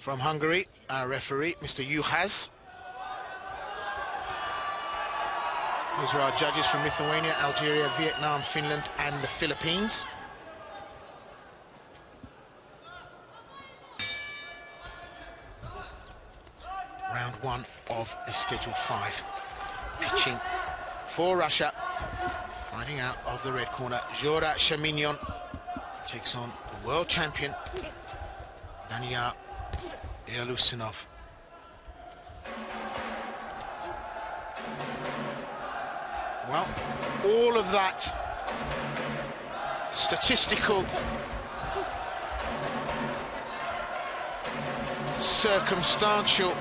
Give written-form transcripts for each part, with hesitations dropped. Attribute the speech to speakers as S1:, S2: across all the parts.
S1: From Hungary, our referee, Mr. Juhas. Those are our judges from Lithuania, Algeria, Vietnam, Finland, and the Philippines. Round one of the scheduled 5. Pitching for Russia. Finding out of the red corner, Zhora Simonyan takes on the world champion, Daniyar Yeleussinov. Well, all of that statistical circumstantial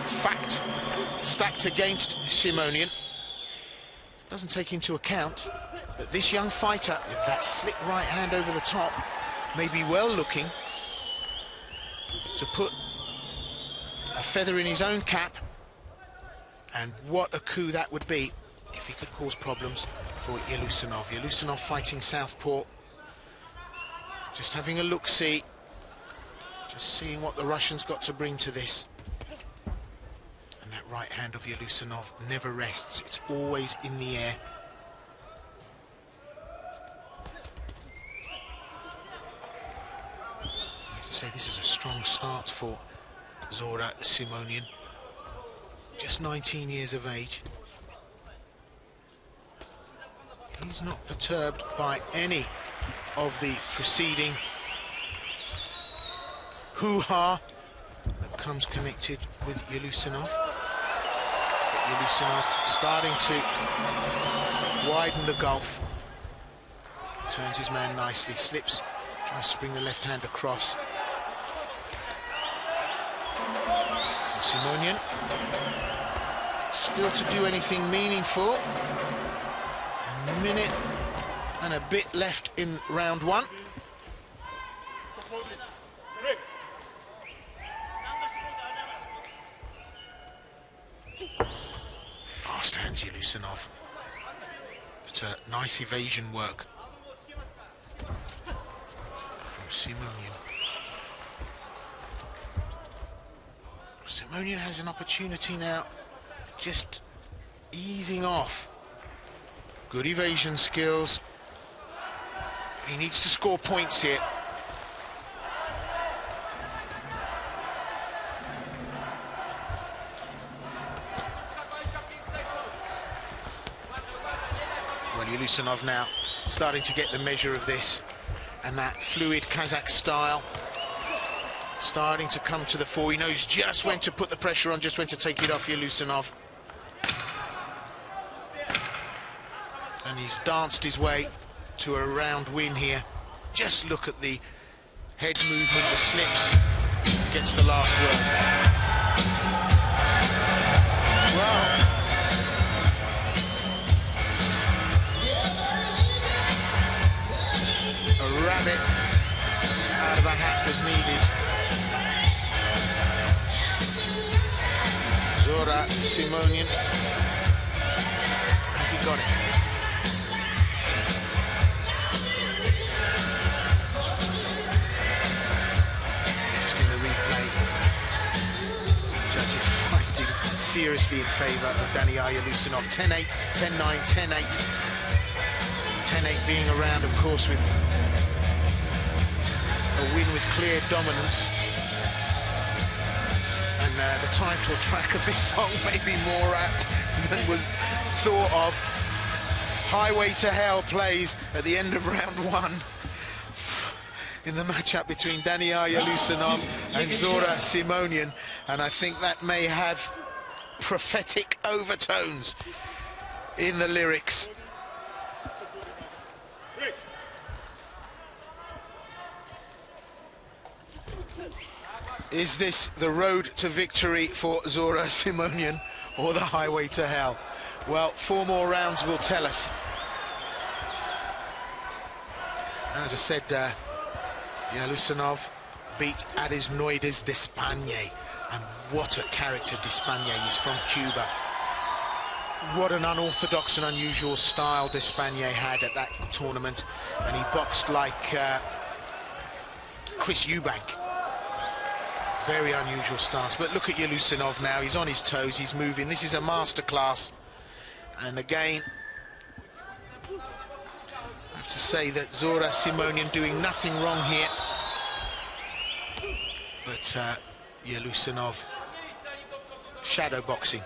S1: fact stacked against Simonyan doesn't take into account that this young fighter with that slick right hand over the top may be well looking to put a feather in his own cap, and what a coup that would be if he could cause problems for Yeleussinov. Yeleussinov fighting southpaw, just having a look-see, just seeing what the Russians got to bring to this. And that right hand of Yeleussinov never rests, it's always in the air. I have to say, this is a strong start for Zhora Simonyan, just 19 years of age. He's not perturbed by any of the preceding hoo-ha that comes connected with Yeleussinov. Yeleussinov starting to widen the gulf. Turns his man nicely, slips, tries to bring the left hand across. So Simonyan still to do anything meaningful. A minute and a bit left in round one. Fast hands Yeleussinov, but nice evasion work from Simonyan. Simonyan has an opportunity now, just easing off. Good evasion skills. He needs to score points here. Well, Yeleussinov now starting to get the measure of this, and that fluid Kazakh style starting to come to the fore. He knows just when to put the pressure on, just when to take it off Yeleussinov. And he's danced his way to a round win here. Just look at the head movement, the slips, gets the last word. Well, a rabbit out of a hat was needed. Zhora Simonyan, has he got it? Seriously in favour of Daniyar Yeleussinov. 10-8, 10-9, 10-8. 10-8 being around, of course, with a win with clear dominance. And the title track of this song may be more apt than was thought of. Highway to Hell plays at the end of round one in the matchup between Daniyar Yeleussinov and Zhora Simonyan, and I think that may have prophetic overtones in the lyrics. Is this the road to victory for Zhora Simonyan or the highway to hell? Well, 4 more rounds will tell us. As I said, Yeleussinov beat Arisnoides d'Espagne. And what a character d'Espagne is, from Cuba. What an unorthodox and unusual style d'Espagne had at that tournament. And he boxed like Chris Eubank. Very unusual stance, but look at Yeleussinov now. He's on his toes, he's moving. This is a masterclass. And again, I have to say that Zhora Simonyan doing nothing wrong here. But Yeleussinov shadow boxing.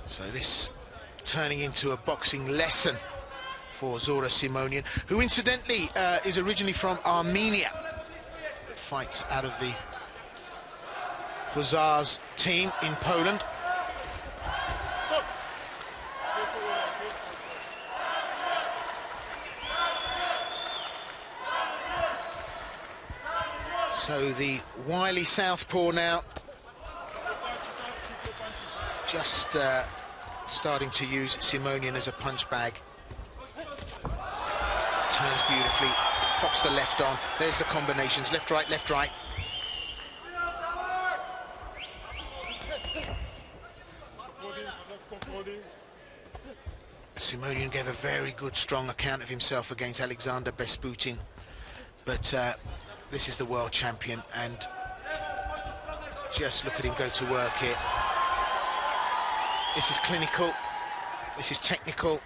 S1: So this turning into a boxing lesson for Zhora Simonyan, who incidentally is originally from Armenia. Fights out of the Hussars team in Poland. So the wily southpaw now just starting to use Simonyan as a punch bag. Turns beautifully, pops the left on. There's the combinations, left, right, left, right. Simonyan gave a very good, strong account of himself against Alexander Besputin, but this is the world champion, and just look at him go to work here. This is clinical, this is technical.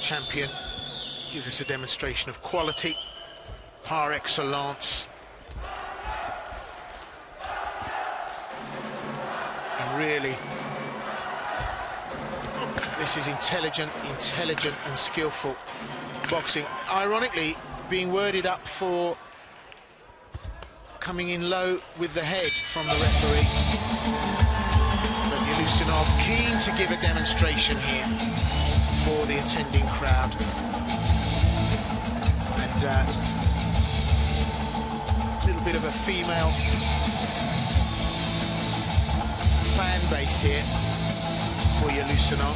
S1: Champion gives us a demonstration of quality par excellence, and really this is intelligent and skillful boxing, ironically being worded up for coming in low with the head from the referee. But Yeleussinov keen to give a demonstration here for the attending crowd, and a little bit of a female fan base here for Yeleussinov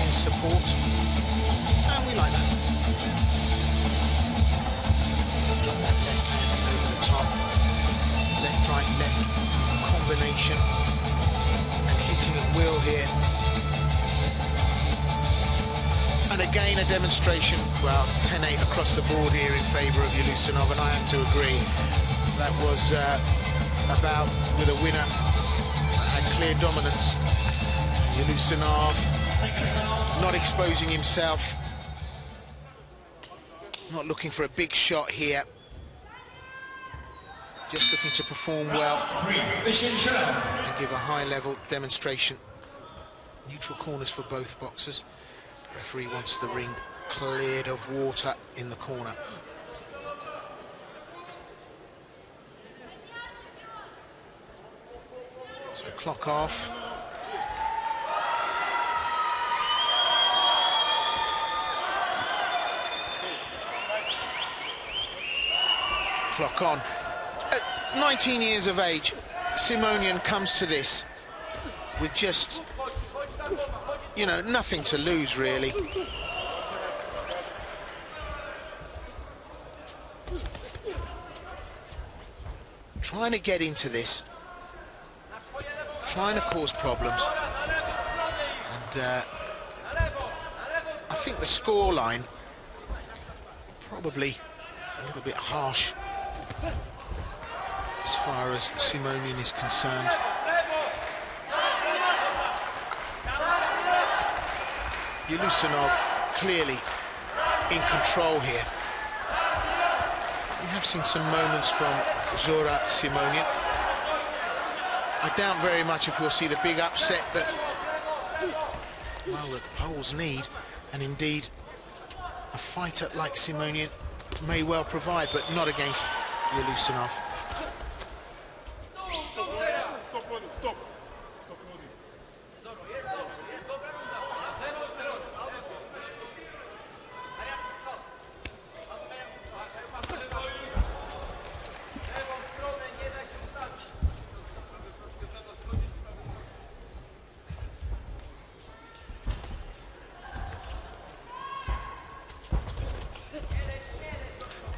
S1: in support, and we like that. Drop that left hand over the top, left, right, left combination, and hitting at will here. And again, a demonstration, well, 10-8 across the board here in favour of Yeleussinov, and I have to agree, that was about with a winner that had clear dominance. Yeleussinov not exposing himself, not looking for a big shot here, just looking to perform well and give a high-level demonstration. Neutral corners for both boxers. The referee wants the ring cleared of water in the corner. So clock off. Clock on. At 19 years of age, Simonyan comes to this with just, you know, nothing to lose, really. Trying to get into this, trying to cause problems, and I think the scoreline probably a little bit harsh as far as Simonyan is concerned. Yeleussinov clearly in control here. We have seen some moments from Zhora Simonyan. I doubt very much if we'll see the big upset that, well, the Poles need, and indeed a fighter like Simonyan may well provide, but not against Yeleussinov.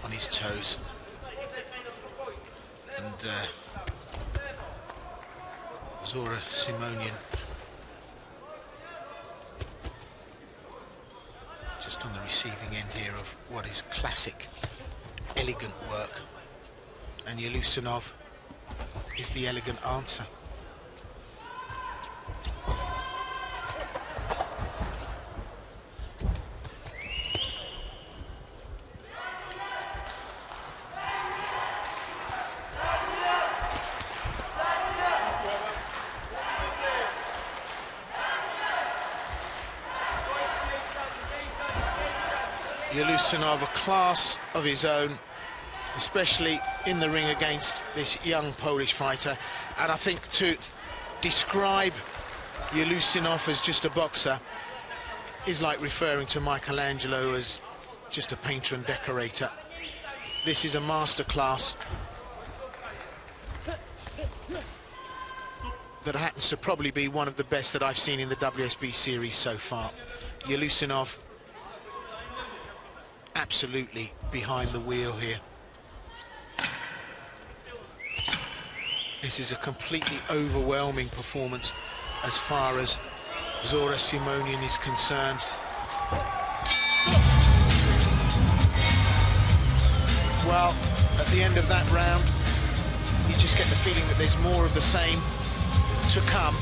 S1: on his toes. And Zhora Simonyan just on the receiving end here of what is classic, elegant work. And Yeleussinov is the elegant answer. Yeleussinov, a class of his own, especially in the ring against this young Polish fighter. And I think to describe Yeleussinov as just a boxer is like referring to Michelangelo as just a painter and decorator. This is a masterclass that happens to probably be one of the best that I've seen in the WSB series so far. Yeleussinov absolutely behind the wheel here. This is a completely overwhelming performance as far as Zhora Simonyan is concerned. Well, at the end of that round, you just get the feeling that there's more of the same to come.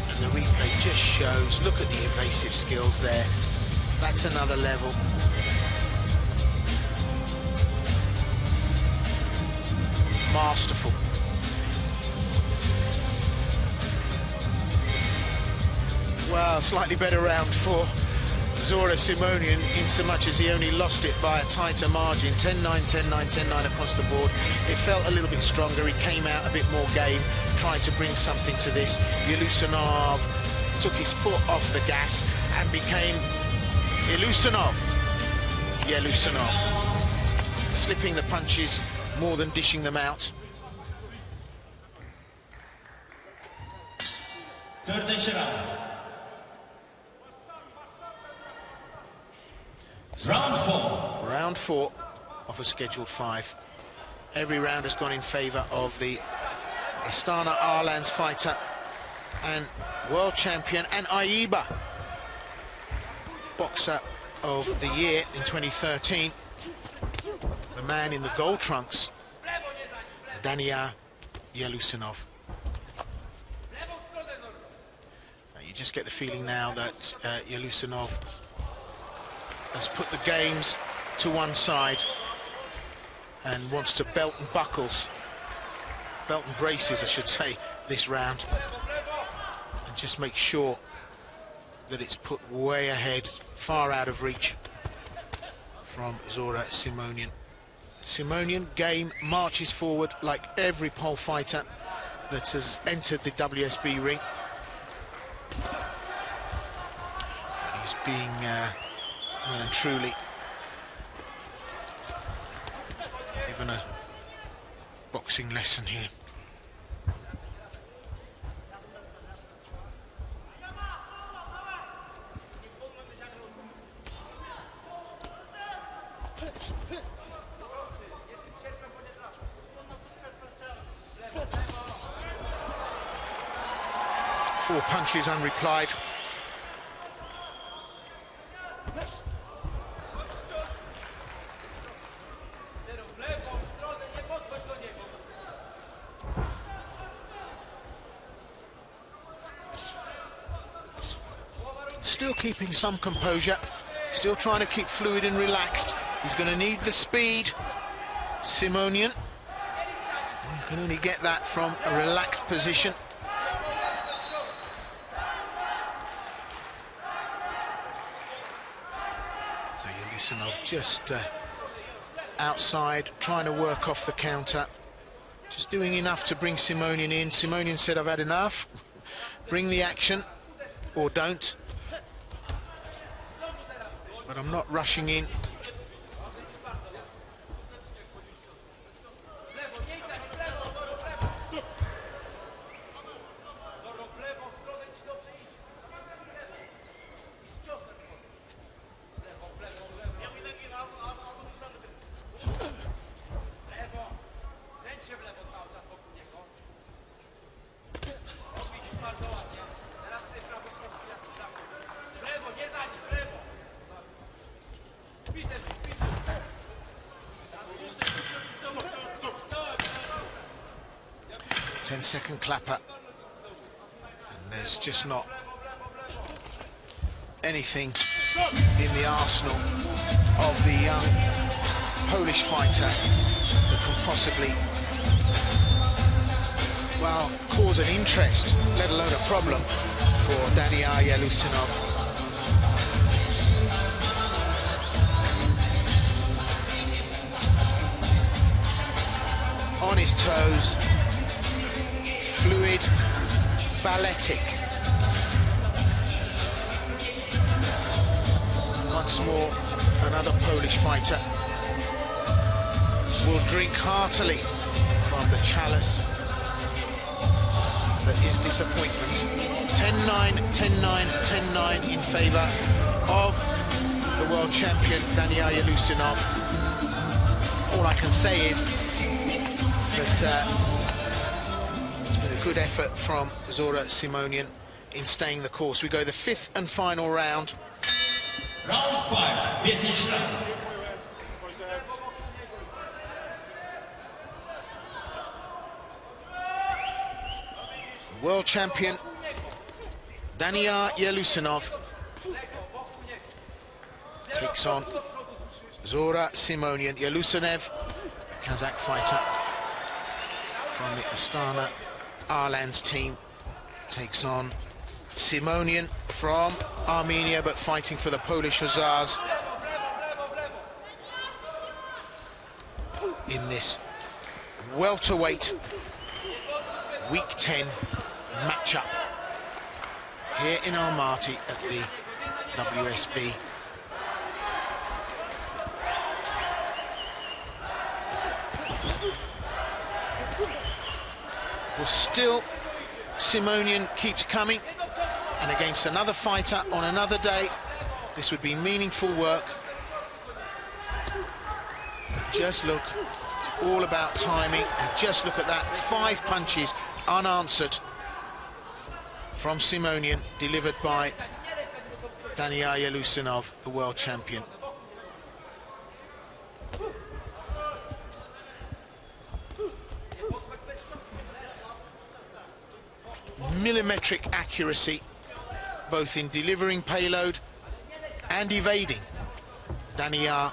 S1: And the replay just shows, look at the evasive skills there. That's another level. Masterful. Well, slightly better round for Zhora Simonyan, in so much as he only lost it by a tighter margin. 10-9, 10-9, 10-9 across the board. It felt a little bit stronger. He came out a bit more game, tried to bring something to this. Yeleussinov took his foot off the gas and became Yeleussinov. Slipping the punches more than dishing them out. Round four of a scheduled 5. Every round has gone in favour of the Astana Arlands fighter and world champion and AIBA boxer of the year in 2013. The man in the gold trunks, Daniyar Yeleussinov. You just get the feeling now that Yeleussinov has put the games to one side and wants to belt and braces, I should say, this round, and just make sure that it's put way ahead, far out of reach from Zhora Simonyan. Simonyan game marches forward like every Pole fighter that has entered the WSB ring. He's being well and truly given a boxing lesson here. Four punches unreplied. Still keeping some composure, still trying to keep fluid and relaxed. He's going to need the speed, Simonyan. You can only get that from a relaxed position. So Yeleussinov just outside, trying to work off the counter. Just doing enough to bring Simonyan in. Simonyan said, I've had enough. Bring the action, or don't. But I'm not rushing in. Ten-second clapper, and there's just not anything in the arsenal of the young Polish fighter that can possibly, well, cause an interest, let alone a problem, for Daniyar Yeleussinov. On his toes, fluid, balletic. Once more, another Polish fighter will drink heartily from the chalice that is disappointment. 10-9, 10-9, 10-9 in favour of the world champion Daniyar Yeleussinov. All I can say is that it's been a good effort from Zhora Simonyan in staying the course. We go the fifth and final round.
S2: Round 5, decision.
S1: World champion Daniyar Yeleussinov takes on Zhora Simonyan. Yeleussinov, Kazakh fighter from the Astana Arlands team, takes on Simonyan from Armenia, but fighting for the Polish Hussars in this welterweight week 10 matchup here in Almaty at the WSB. Well, still Simonyan keeps coming, and against another fighter on another day, this would be meaningful work. But just look, it's all about timing, and just look at that, 5 punches unanswered from Simonyan, delivered by Daniyar Yeleussinov, the world champion. Millimetric accuracy, both in delivering payload and evading. Daniyar,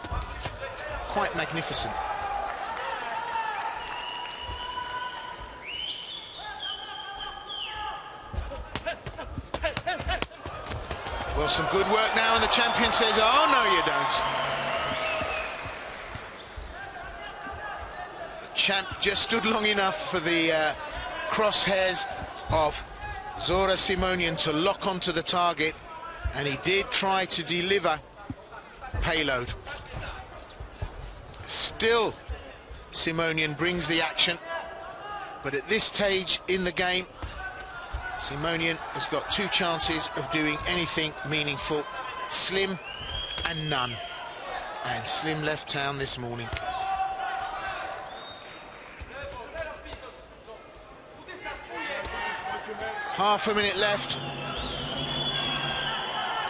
S1: quite magnificent. Well, some good work now, and the champion says, oh, no, you don't. The champ just stood long enough for the crosshairs of Zhora Simonyan to lock onto the target, and he did try to deliver payload. Still, Simonyan brings the action, but at this stage in the game, Simonyan has got 2 chances of doing anything meaningful: slim and none. And Slim left town this morning. Half a minute left,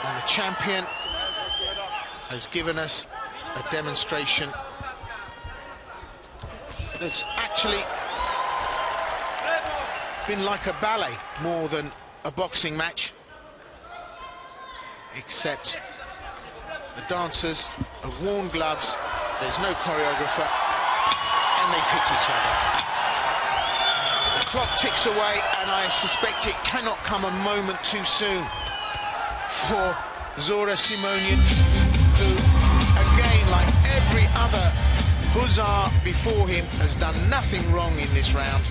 S1: and the champion has given us a demonstration that's actually been like a ballet more than a boxing match, except the dancers have worn gloves, there's no choreographer, and they've hit each other. The clock ticks away, and I suspect it cannot come a moment too soon for Zhora Simonyan, who, again, like every other Hussar before him, has done nothing wrong in this round.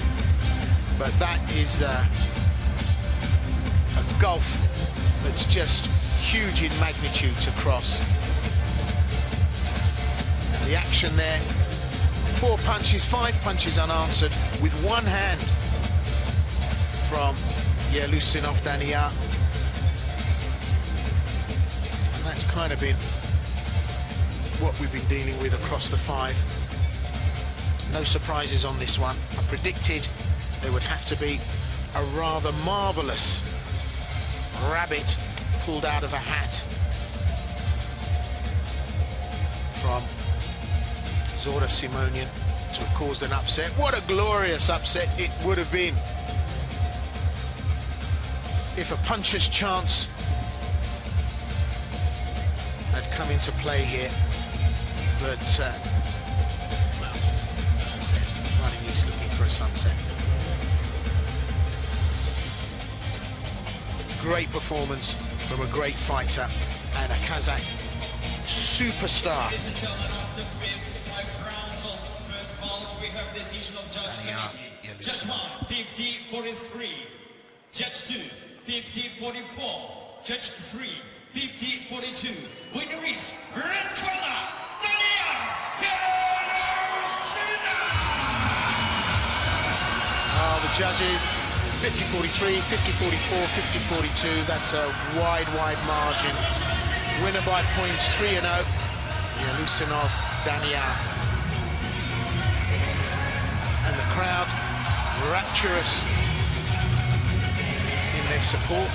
S1: But that is a gulf that's just huge in magnitude to cross. And the action there, 4 punches, 5 punches unanswered with one hand from Yeleussinov Daniyar. And that's kind of been what we've been dealing with across the 5. No surprises on this one. I predicted there would have to be a rather marvellous rabbit pulled out of a hat from Zhora Simonyan to have caused an upset. What a glorious upset it would have been if a puncher's chance had come into play here. But, well, as I said, running east looking for a sunset. Great performance from a great fighter and a Kazakh superstar.
S2: Ladies and gentlemen, after 5 rounds of third bout, we have decision of judge committee. Judge 1, 50-43. Judge 2, 50-44. Judge 3, 50-42. Winner is red corner, Daniyar Yeleussinov!
S1: The judges, 50-43, 50-44, 50-42. That's a wide margin. Winner by points, 3-0. Yeleussinov, Daniyar. And the crowd rapturous in their support.